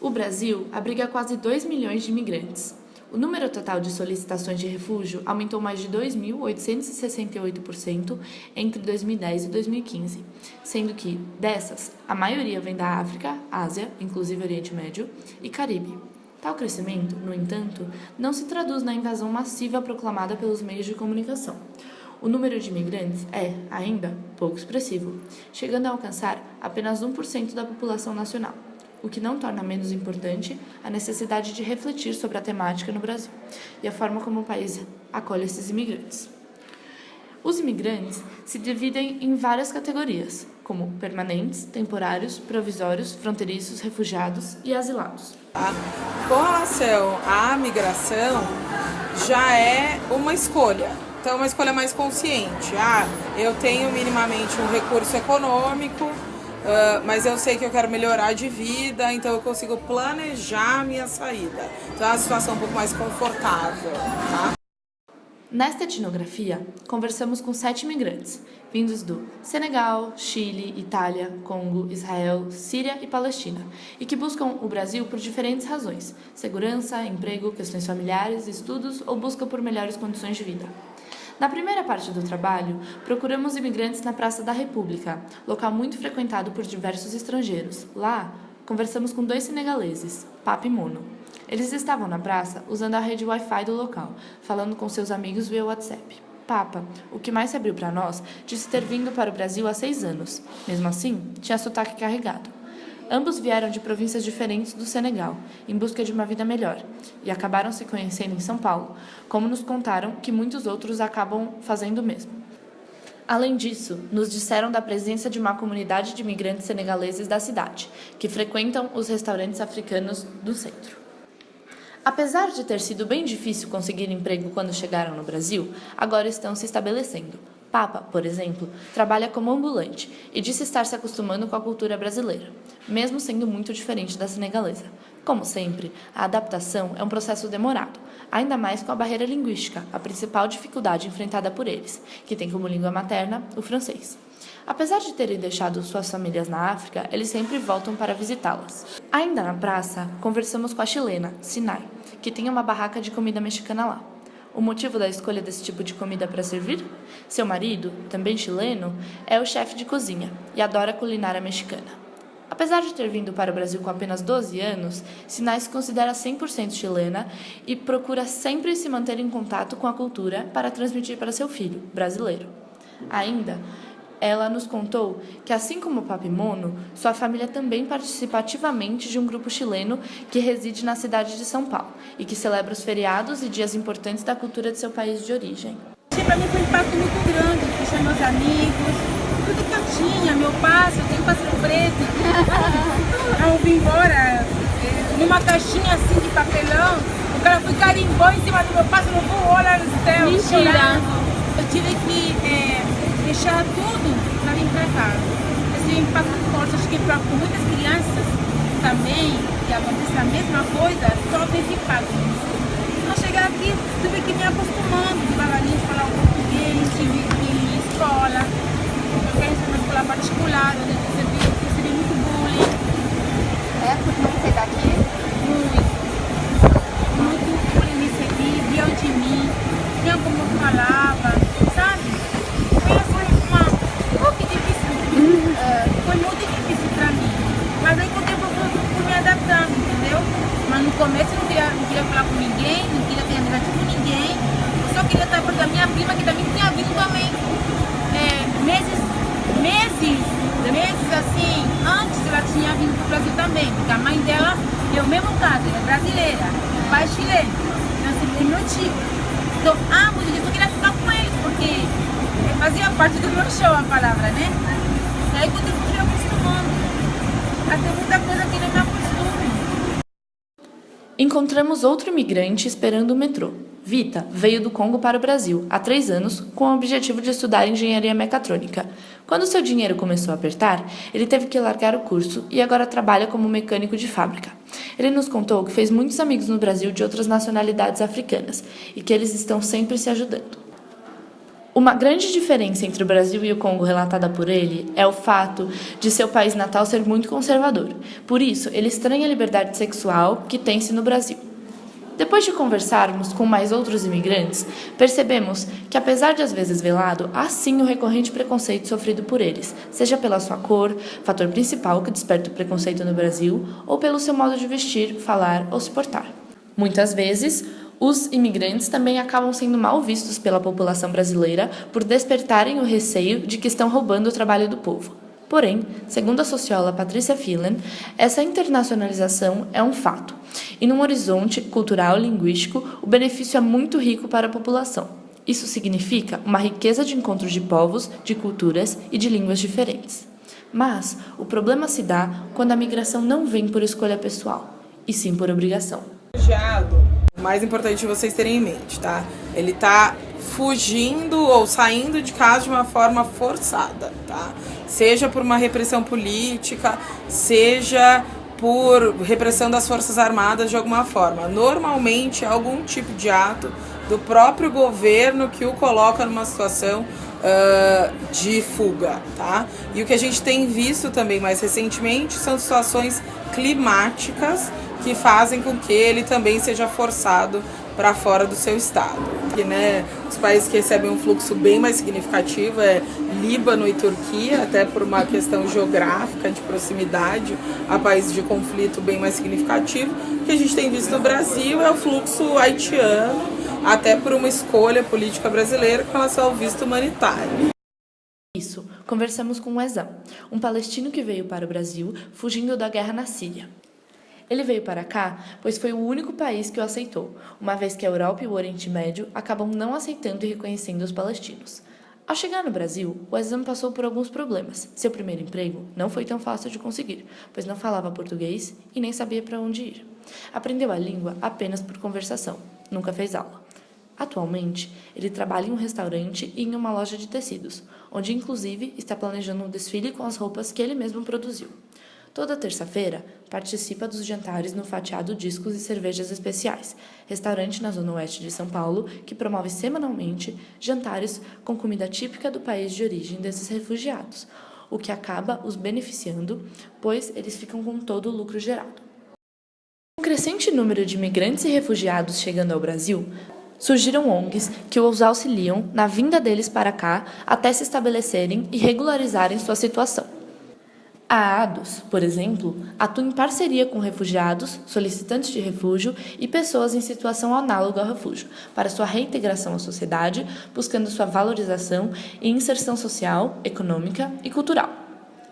O Brasil abriga quase 2 milhões de imigrantes. O número total de solicitações de refúgio aumentou mais de 2.868% entre 2010 e 2015, sendo que, dessas, a maioria vem da África, Ásia, inclusive Oriente Médio, e Caribe. Tal crescimento, no entanto, não se traduz na invasão massiva proclamada pelos meios de comunicação. O número de imigrantes é, ainda, pouco expressivo, chegando a alcançar apenas 1% da população nacional, o que não torna menos importante a necessidade de refletir sobre a temática no Brasil e a forma como o país acolhe esses imigrantes. Os imigrantes se dividem em várias categorias, como permanentes, temporários, provisórios, fronteiriços, refugiados e asilados. Com relação à migração, já é uma escolha. Então, uma escolha mais consciente. Eu tenho minimamente um recurso econômico, mas eu sei que eu quero melhorar de vida, então eu consigo planejar a minha saída. Então é uma situação um pouco mais confortável, tá? Nesta etnografia, conversamos com 7 imigrantes, vindos do Senegal, Chile, Itália, Congo, Israel, Síria e Palestina, e que buscam o Brasil por diferentes razões: segurança, emprego, questões familiares, estudos ou busca por melhores condições de vida. Na primeira parte do trabalho, procuramos imigrantes na Praça da República, local muito frequentado por diversos estrangeiros. Lá, conversamos com 2 senegaleses, Papa e Mono. Eles estavam na praça usando a rede Wi-Fi do local, falando com seus amigos via WhatsApp. Papa, o que mais se abriu para nós, disse ter vindo para o Brasil há 6 anos. Mesmo assim, tinha sotaque carregado. Ambos vieram de províncias diferentes do Senegal, em busca de uma vida melhor, e acabaram se conhecendo em São Paulo, como nos contaram que muitos outros acabam fazendo o mesmo. Além disso, nos disseram da presença de uma comunidade de imigrantes senegaleses da cidade, que frequentam os restaurantes africanos do centro. Apesar de ter sido bem difícil conseguir emprego quando chegaram no Brasil, agora estão se estabelecendo. Papa, por exemplo, trabalha como ambulante e disse estar se acostumando com a cultura brasileira, mesmo sendo muito diferente da senegalesa. Como sempre, a adaptação é um processo demorado, ainda mais com a barreira linguística, a principal dificuldade enfrentada por eles, que tem como língua materna o francês. Apesar de terem deixado suas famílias na África, eles sempre voltam para visitá-las. Ainda na praça, conversamos com a chilena, Sinai, que tem uma barraca de comida mexicana lá. O motivo da escolha desse tipo de comida para servir? Seu marido, também chileno, é o chefe de cozinha e adora a culinária mexicana. Apesar de ter vindo para o Brasil com apenas 12 anos, Sinai se considera 100% chilena e procura sempre se manter em contato com a cultura para transmitir para seu filho, brasileiro. Ainda, ela nos contou que, assim como o Papimono, sua família também participa ativamente de um grupo chileno que reside na cidade de São Paulo e que celebra os feriados e dias importantes da cultura de seu país de origem. Para mim foi um impacto muito grande, puxar meus amigos, tudo que eu tinha, meu pássaro, eu tenho pássaro preto. Eu vim embora numa caixinha assim de papelão, o cara foi carimbou em cima do meu pássaro, eu vou olhar no céu. Mentira! Eu tive que deixar tudo para vir para cá. Esse impacto forte, acho que para muitas crianças também, que acontece a mesma coisa, só tem esse impacto. Ao chegar aqui, tive que me acostumando devagarinho a falar o português, tive que ir em escola, porque a gente é uma escola particular, onde eu recebi muito bullying. Por não ser daqui? Muito bullying me recebi, diante de mim, tinha como eu falava, sabe? Foi muito difícil pra mim, mas aí com o tempo eu fui me adaptando, entendeu? Mas no começo eu não queria falar com ninguém, não queria ter amizade com ninguém, eu só queria estar perto da minha prima, que também tinha vindo também meses assim, antes ela tinha vindo pro Brasil também, porque a mãe dela é o mesmo caso, ela é brasileira, o pai é chileno, então assim, é meu tio. Então, ambos eu queria ficar com eles, porque fazia parte do meu show a palavra, né? E aí quando eu fui acostumando, tem muita coisa que não me acostume. Encontramos outro imigrante esperando o metrô. Vita veio do Congo para o Brasil há 3 anos com o objetivo de estudar engenharia mecatrônica. Quando seu dinheiro começou a apertar, ele teve que largar o curso e agora trabalha como mecânico de fábrica. Ele nos contou que fez muitos amigos no Brasil de outras nacionalidades africanas e que eles estão sempre se ajudando. Uma grande diferença entre o Brasil e o Congo relatada por ele é o fato de seu país natal ser muito conservador. Por isso, ele estranha a liberdade sexual que tem-se no Brasil. Depois de conversarmos com mais outros imigrantes, percebemos que, apesar de às vezes velado, há sim o recorrente preconceito sofrido por eles, seja pela sua cor, fator principal que desperta o preconceito no Brasil, ou pelo seu modo de vestir, falar ou se portar. Muitas vezes, os imigrantes também acabam sendo mal vistos pela população brasileira por despertarem o receio de que estão roubando o trabalho do povo. Porém, segundo a socióloga Patrícia Phelan, essa internacionalização é um fato, e num horizonte cultural e linguístico, o benefício é muito rico para a população. Isso significa uma riqueza de encontros de povos, de culturas e de línguas diferentes. Mas o problema se dá quando a migração não vem por escolha pessoal, e sim por obrigação. O mais importante vocês terem em mente, tá? Ele tá fugindo ou saindo de casa de uma forma forçada, tá? Seja por uma repressão política, seja por repressão das Forças Armadas de alguma forma. Normalmente é algum tipo de ato do próprio governo que o coloca numa situação de fuga, tá? E o que a gente tem visto também mais recentemente são situações climáticas que fazem com que ele também seja forçado para fora do seu estado. E, né, os países que recebem um fluxo bem mais significativo é Líbano e Turquia, até por uma questão geográfica de proximidade a países de conflito bem mais significativo. O que a gente tem visto no Brasil é o fluxo haitiano, até por uma escolha política brasileira com relação ao visto humanitário. Isso, conversamos com Wesam, um palestino que veio para o Brasil fugindo da guerra na Síria. Ele veio para cá, pois foi o único país que o aceitou, uma vez que a Europa e o Oriente Médio acabam não aceitando e reconhecendo os palestinos. Ao chegar no Brasil, o Wesam passou por alguns problemas. Seu primeiro emprego não foi tão fácil de conseguir, pois não falava português e nem sabia para onde ir. Aprendeu a língua apenas por conversação, nunca fez aula. Atualmente, ele trabalha em um restaurante e em uma loja de tecidos, onde inclusive está planejando um desfile com as roupas que ele mesmo produziu. Toda terça-feira, participa dos jantares no Fatiado Discos e Cervejas Especiais, restaurante na Zona Oeste de São Paulo, que promove semanalmente jantares com comida típica do país de origem desses refugiados, o que acaba os beneficiando, pois eles ficam com todo o lucro gerado. Com o crescente número de imigrantes e refugiados chegando ao Brasil, surgiram ONGs que os auxiliam na vinda deles para cá até se estabelecerem e regularizarem sua situação. A ADOS, por exemplo, atua em parceria com refugiados, solicitantes de refúgio e pessoas em situação análoga ao refúgio, para sua reintegração à sociedade, buscando sua valorização e inserção social, econômica e cultural.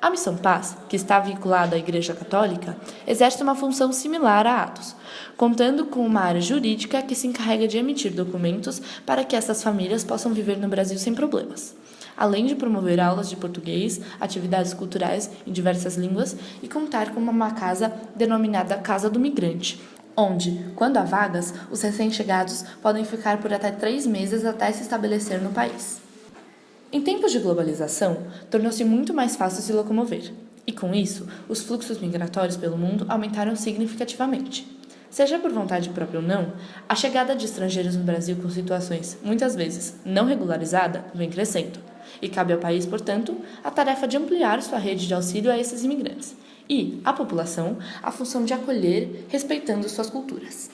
A Missão Paz, que está vinculada à Igreja Católica, exerce uma função similar à ADOS, contando com uma área jurídica que se encarrega de emitir documentos para que essas famílias possam viver no Brasil sem problemas, além de promover aulas de português, atividades culturais em diversas línguas e contar com uma casa denominada Casa do Migrante, onde, quando há vagas, os recém-chegados podem ficar por até 3 meses até se estabelecer no país. Em tempos de globalização, tornou-se muito mais fácil se locomover, e com isso, os fluxos migratórios pelo mundo aumentaram significativamente. Seja por vontade própria ou não, a chegada de estrangeiros no Brasil com situações, muitas vezes, não regularizada, vem crescendo. E cabe ao país, portanto, a tarefa de ampliar sua rede de auxílio a esses imigrantes. E, à população, a função de acolher, respeitando suas culturas.